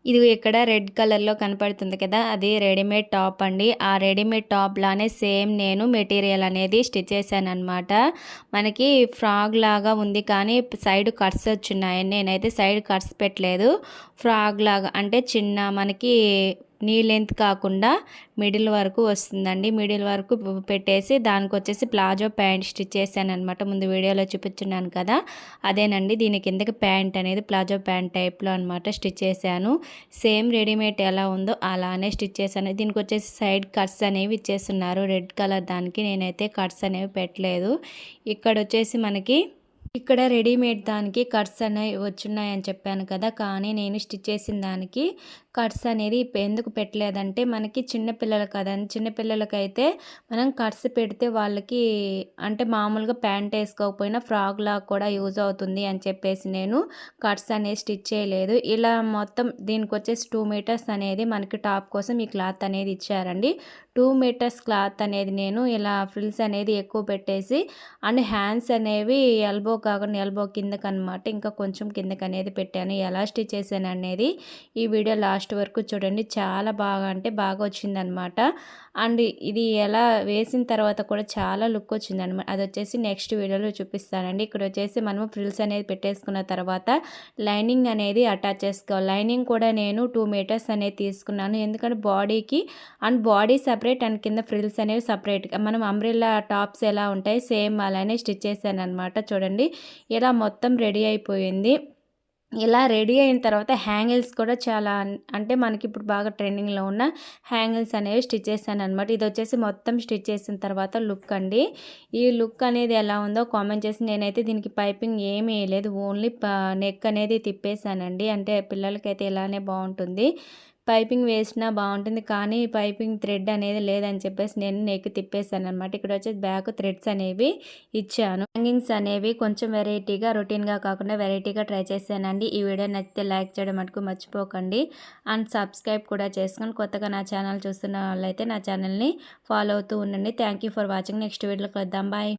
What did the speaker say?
ఇది ఇక్కడ రెడ్ కలర్‌లో కనపడుతుంది కదా! అది రెడీమేడ్ టాప్ అండి. ఆ రెడీమేడ్ టాప్ లానే సేమ్ నేను మెటీరియల్ అనేది స్టిచ్ చేశాననమాట. మనకి ఫ్రాక్ లాగా ఉంది కానీ సైడ్ కట్స్ వచ్చున్నాయి. నేనైతే సైడ్ కట్స్ పెట్టలేదు. ఫ్రాక్ లాగా అంటే చిన్న మనకి నీ లెంత్ కాకుండా మిడిల్ వరకు వస్తుందండి. మిడిల్ వరకు పెట్టేసి దానికొచ్చేసి ప్లాజో ప్యాంట్ స్టిచ్ చేశాననమాట. ముందు వీడియోలో చూపించున్నాను కదా! అదేనండి. దీని కిందకి ప్యాంట్ అనేది ప్లాజో ప్యాంట్ టైప్‌లో అనమాట స్టిచ్ చేశాను. సేమ్ రెడీమేడ్ ఎలా ఉందో అలానే స్టిచ్ చేశాను. దీనికి వచ్చేసి సైడ్ కట్స్ అనేవి ఇచ్చేస్తున్నారు రెడ్ కలర్ దానికి. నేనైతే కట్స్ అనేవి పెట్టలేదు. ఇక్కడ వచ్చేసి మనకి ఇక్కడ రెడీమేడ్ దానికి కట్స్ అనేవి వచ్చున్నాయని చెప్పాను కదా! కానీ నేను స్టిచ్ చేసిన దానికి కట్స్ అనేది ఎందుకు పెట్టలేదంటే మనకి చిన్నపిల్లలు కదండి. చిన్నపిల్లలకైతే మనం కట్స్ పెడితే వాళ్ళకి అంటే మామూలుగా ప్యాంట్ వేసుకోకపోయినా ఫ్రాక్ లాగా కూడా యూజ్ అవుతుంది అని చెప్పేసి నేను కట్స్ అనేది స్టిచ్ చేయలేదు. ఇలా మొత్తం దీనికి వచ్చేసి 2 మీటర్స్ అనేది మనకి టాప్ కోసం ఈ క్లాత్ అనేది ఇచ్చారండి. 2 మీటర్స్ క్లాత్ అనేది నేను ఇలా ఫ్రిల్స్ అనేది ఎక్కువ పెట్టేసి అండ్ హ్యాండ్స్ అనేవి ఎల్బో కాకుండా ఎల్బో కిందకనమాట ఇంకా కొంచెం కిందకి అనేది పెట్టాను. ఎలా స్టిచ్ చేశాను అనేది ఈ వీడియో లాస్ట్ వరకు చూడండి. చాలా బాగా అంటే బాగా వచ్చిందనమాట. అండ్ ఇది ఎలా వేసిన తర్వాత కూడా చాలా లుక్ వచ్చిందనమాట. అది వచ్చేసి నెక్స్ట్ వీడియోలో చూపిస్తానండి. ఇక్కడ వచ్చేసి మనము ఫ్రిల్స్ అనేది పెట్టేసుకున్న తర్వాత లైనింగ్ అనేది అటాచ్ చేసుకోవాలి. లైనింగ్ కూడా నేను 2 మీటర్స్ అనేది తీసుకున్నాను. ఎందుకంటే బాడీకి అండ్ బాడీ సపరేట్ అండ్ కింద ఫ్రిల్స్ అనేవి సపరేట్గా మనం అంబ్రెల్లా టాప్స్ ఎలా ఉంటాయి సేమ్ అలానే స్టిచ్ చేశాను అనమాట. చూడండి ఇలా మొత్తం రెడీ అయిపోయింది. ఇలా రెడీ అయిన తర్వాత హ్యాంగిల్స్ కూడా చాలా అంటే మనకి ఇప్పుడు బాగా ట్రెండింగ్లో ఉన్న హ్యాంగిల్స్ అనేవి స్టిచ్ చేశాను అనమాట. ఇది వచ్చేసి మొత్తం స్టిచ్ చేసిన తర్వాత లుక్ అండి. ఈ లుక్ అనేది ఎలా ఉందో కామెంట్ చేసి. నేనైతే దీనికి పైపింగ్ ఏమీ వేయలేదు. ఓన్లీ నెక్ అనేది తిప్పేశానండి. అంటే పిల్లలకైతే ఇలానే బాగుంటుంది. పైపింగ్ వేసినా బాగుంటుంది కానీ పైపింగ్ థ్రెడ్ అనేది లేదని చెప్పేసి నేను నెక్ తిప్పేశాను అనమాట. ఇక్కడ వచ్చేసి బ్యాక్ థ్రెడ్స్ అనేవి ఇచ్చాను. హ్యాంగింగ్స్ అనేవి కొంచెం వెరైటీగా రొటీన్గా కాకుండా వెరైటీగా ట్రై చేశానండి. ఈ వీడియో నచ్చితే లైక్ చేయడం మటుకు మర్చిపోకండి. అండ్ సబ్స్క్రైబ్ కూడా చేసుకొని కొత్తగా నా ఛానల్ చూస్తున్న వాళ్ళైతే నా ఛానల్ని ఫాలో అవుతూ ఉండండి. Thank you for watching. Next వీడియోలో కలుద్దాం. బాయ్.